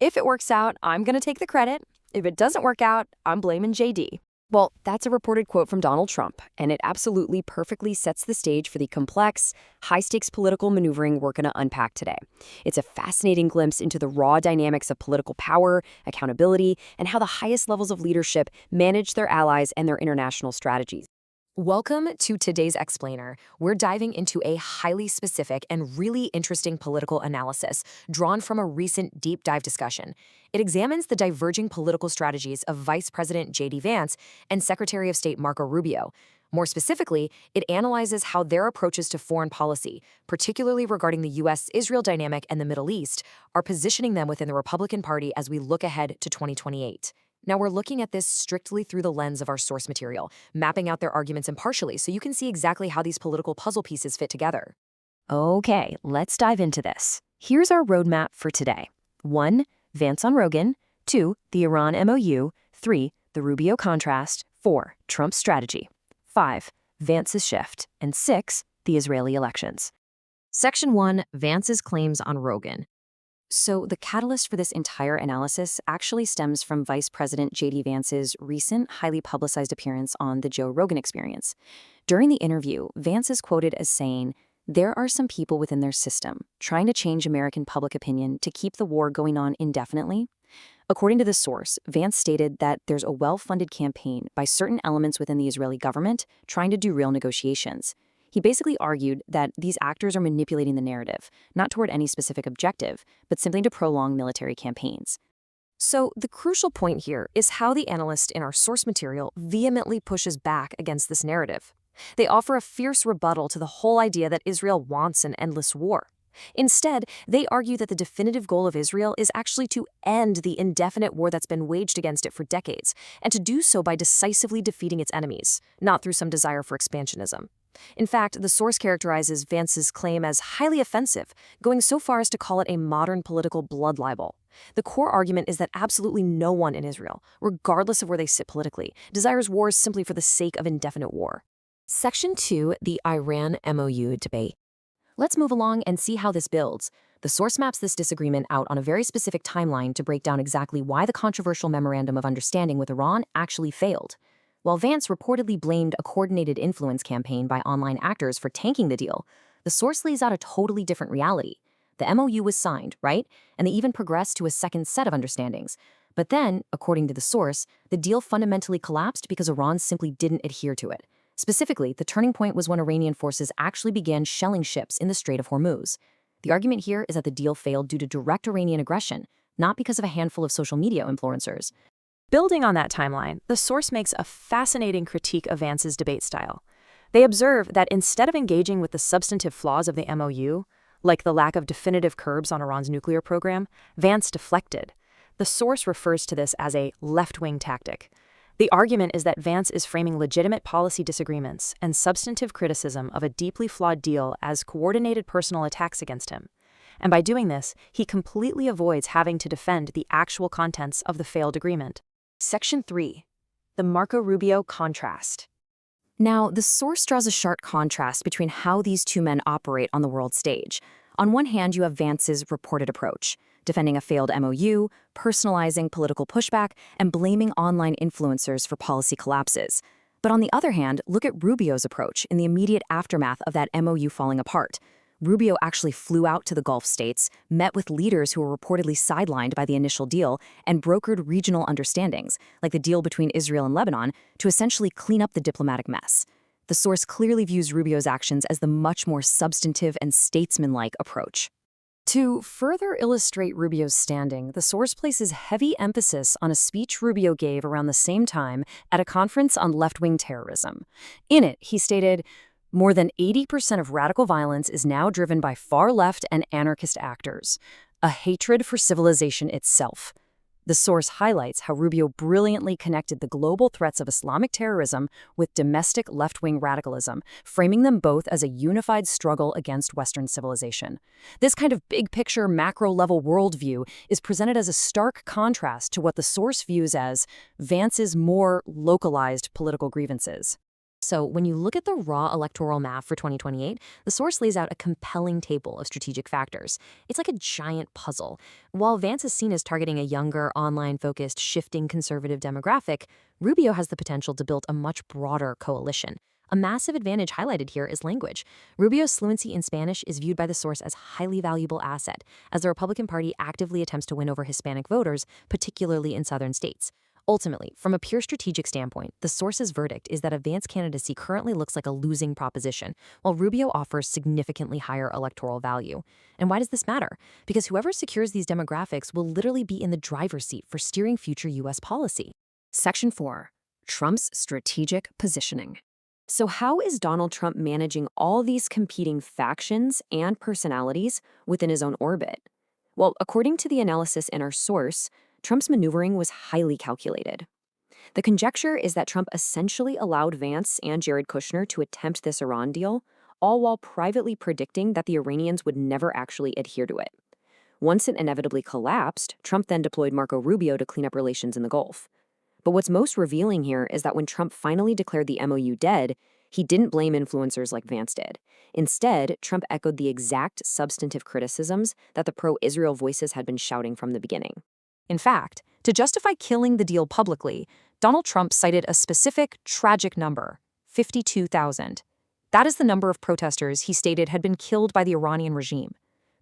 If it works out, I'm going to take the credit. If it doesn't work out, I'm blaming JD. Well, that's a reported quote from Donald Trump, and it absolutely perfectly sets the stage for the complex, high-stakes political maneuvering we're going to unpack today. It's a fascinating glimpse into the raw dynamics of political power, accountability, and how the highest levels of leadership manage their allies and their international strategies. Welcome to today's Explainer. We're diving into a highly specific and really interesting political analysis drawn from a recent deep dive discussion. It examines the diverging political strategies of Vice President JD Vance and Secretary of State Marco Rubio. More specifically, it analyzes how their approaches to foreign policy, particularly regarding the U.S.-Israel dynamic and the Middle East, are positioning them within the Republican Party as we look ahead to 2028. Now, we're looking at this strictly through the lens of our source material, mapping out their arguments impartially so you can see exactly how these political puzzle pieces fit together. Okay, let's dive into this. Here's our roadmap for today. 1. Vance on Rogan. 2. The Iran MOU. 3. The Rubio contrast. 4. Trump's strategy. 5. Vance's shift. And 6. The Israeli elections. Section 1. Vance's claims on Rogan. So the catalyst for this entire analysis actually stems from Vice President JD Vance's recent, highly publicized appearance on the Joe Rogan Experience. During the interview, Vance is quoted as saying, "There are some people within their system trying to change American public opinion to keep the war going on indefinitely." According to the source, Vance stated that there's a well-funded campaign by certain elements within the Israeli government trying to do real negotiations. He basically argued that these actors are manipulating the narrative, not toward any specific objective, but simply to prolong military campaigns. So the crucial point here is how the analyst in our source material vehemently pushes back against this narrative. They offer a fierce rebuttal to the whole idea that Israel wants an endless war. Instead, they argue that the definitive goal of Israel is actually to end the indefinite war that's been waged against it for decades, and to do so by decisively defeating its enemies, not through some desire for expansionism. In fact, the source characterizes Vance's claim as highly offensive, going so far as to call it a modern political blood libel. The core argument is that absolutely no one in Israel, regardless of where they sit politically, desires wars simply for the sake of indefinite war. Section 2, the Iran MOU debate. Let's move along and see how this builds. The source maps this disagreement out on a very specific timeline to break down exactly why the controversial memorandum of understanding with Iran actually failed. While Vance reportedly blamed a coordinated influence campaign by online actors for tanking the deal, the source lays out a totally different reality. The MOU was signed, right? And they even progressed to a second set of understandings. But then, according to the source, the deal fundamentally collapsed because Iran simply didn't adhere to it. Specifically, the turning point was when Iranian forces actually began shelling ships in the Strait of Hormuz. The argument here is that the deal failed due to direct Iranian aggression, not because of a handful of social media influencers. Building on that timeline, the source makes a fascinating critique of Vance's debate style. They observe that instead of engaging with the substantive flaws of the MOU, like the lack of definitive curbs on Iran's nuclear program, Vance deflected. The source refers to this as a left-wing tactic. The argument is that Vance is framing legitimate policy disagreements and substantive criticism of a deeply flawed deal as coordinated personal attacks against him. And by doing this, he completely avoids having to defend the actual contents of the failed agreement. Section 3. The Marco Rubio contrast. Now, the source draws a sharp contrast between how these two men operate on the world stage. On one hand, you have Vance's reported approach, defending a failed MOU, personalizing political pushback, and blaming online influencers for policy collapses. But on the other hand, look at Rubio's approach in the immediate aftermath of that MOU falling apart. Rubio actually flew out to the Gulf states, met with leaders who were reportedly sidelined by the initial deal, and brokered regional understandings, like the deal between Israel and Lebanon, to essentially clean up the diplomatic mess. The source clearly views Rubio's actions as the much more substantive and statesmanlike approach. To further illustrate Rubio's standing, the source places heavy emphasis on a speech Rubio gave around the same time at a conference on left-wing terrorism. In it, he stated, "More than 80% of radical violence is now driven by far-left and anarchist actors, a hatred for civilization itself." The source highlights how Rubio brilliantly connected the global threats of Islamic terrorism with domestic left-wing radicalism, framing them both as a unified struggle against Western civilization. This kind of big-picture, macro-level worldview is presented as a stark contrast to what the source views as Vance's more localized political grievances. So when you look at the raw electoral map for 2028, the source lays out a compelling table of strategic factors. It's like a giant puzzle. While Vance is seen as targeting a younger, online-focused, shifting conservative demographic, Rubio has the potential to build a much broader coalition. A massive advantage highlighted here is language. Rubio's fluency in Spanish is viewed by the source as a highly valuable asset, as the Republican Party actively attempts to win over Hispanic voters, particularly in southern states. Ultimately, from a pure strategic standpoint, the source's verdict is that a Vance candidacy currently looks like a losing proposition, while Rubio offers significantly higher electoral value. And why does this matter? Because whoever secures these demographics will literally be in the driver's seat for steering future U.S. policy. Section 4. Trump's strategic positioning. So how is Donald Trump managing all these competing factions and personalities within his own orbit? Well, according to the analysis in our source, Trump's maneuvering was highly calculated. The conjecture is that Trump essentially allowed Vance and Jared Kushner to attempt this Iran deal, all while privately predicting that the Iranians would never actually adhere to it. Once it inevitably collapsed, Trump then deployed Marco Rubio to clean up relations in the Gulf. But what's most revealing here is that when Trump finally declared the MOU dead, he didn't blame influencers like Vance did. Instead, Trump echoed the exact substantive criticisms that the pro-Israel voices had been shouting from the beginning. In fact, to justify killing the deal publicly, Donald Trump cited a specific, tragic number, 52,000. That is the number of protesters he stated had been killed by the Iranian regime.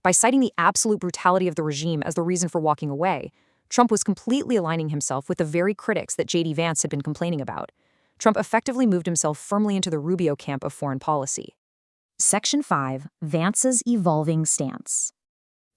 By citing the absolute brutality of the regime as the reason for walking away, Trump was completely aligning himself with the very critics that JD Vance had been complaining about. Trump effectively moved himself firmly into the Rubio camp of foreign policy. Section 5. Vance's evolving stance.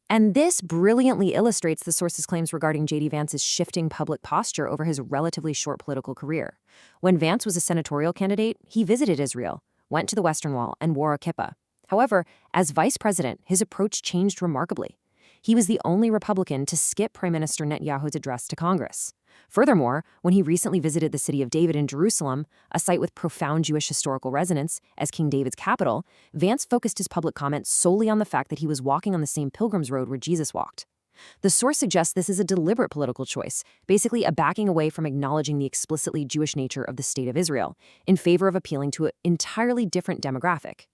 And this brilliantly illustrates the source's claims regarding JD Vance's shifting public posture over his relatively short political career. When Vance was a senatorial candidate, he visited Israel, went to the Western Wall, and wore a kippah. However, as vice president, his approach changed remarkably. He was the only Republican to skip Prime Minister Netanyahu's address to Congress. Furthermore, when he recently visited the city of David in Jerusalem, a site with profound Jewish historical resonance, as King David's capital, Vance focused his public comments solely on the fact that he was walking on the same pilgrim's road where Jesus walked. The source suggests this is a deliberate political choice, basically a backing away from acknowledging the explicitly Jewish nature of the State of Israel, in favor of appealing to an entirely different demographic.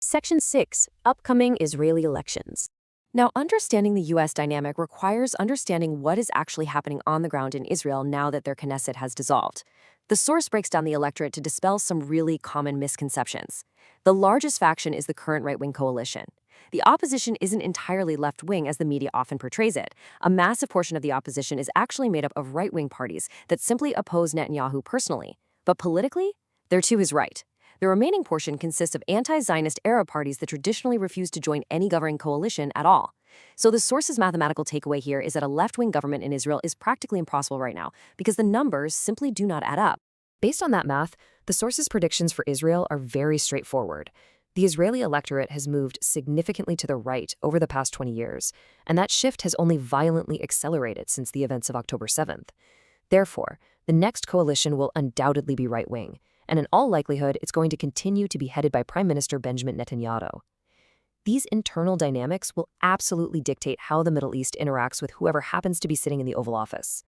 Section 6. Upcoming Israeli elections. Now, understanding the U.S. dynamic requires understanding what is actually happening on the ground in Israel now that their Knesset has dissolved. The source breaks down the electorate to dispel some really common misconceptions. The largest faction is the current right-wing coalition. The opposition isn't entirely left-wing as the media often portrays it. A massive portion of the opposition is actually made up of right-wing parties that simply oppose Netanyahu personally. But politically, they're to his right. The remaining portion consists of anti-Zionist Arab parties that traditionally refuse to join any governing coalition at all. So the source's mathematical takeaway here is that a left-wing government in Israel is practically impossible right now because the numbers simply do not add up. Based on that math, the source's predictions for Israel are very straightforward. The Israeli electorate has moved significantly to the right over the past 20 years, and that shift has only violently accelerated since the events of October 7th. Therefore, the next coalition will undoubtedly be right-wing, and in all likelihood, it's going to continue to be headed by Prime Minister Benjamin Netanyahu. These internal dynamics will absolutely dictate how the Middle East interacts with whoever happens to be sitting in the Oval Office.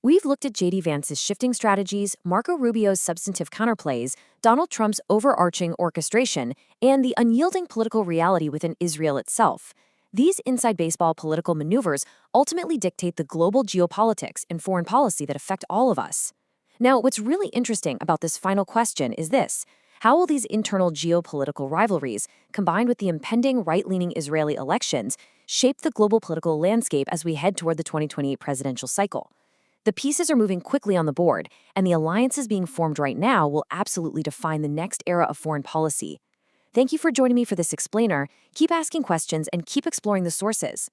We've looked at JD Vance's shifting strategies, Marco Rubio's substantive counterplays, Donald Trump's overarching orchestration, and the unyielding political reality within Israel itself. These inside baseball political maneuvers ultimately dictate the global geopolitics and foreign policy that affect all of us. Now, what's really interesting about this final question is this. How will these internal geopolitical rivalries, combined with the impending right-leaning Israeli elections, shape the global political landscape as we head toward the 2028 presidential cycle? The pieces are moving quickly on the board, and the alliances being formed right now will absolutely define the next era of foreign policy. Thank you for joining me for this explainer. Keep asking questions and keep exploring the sources.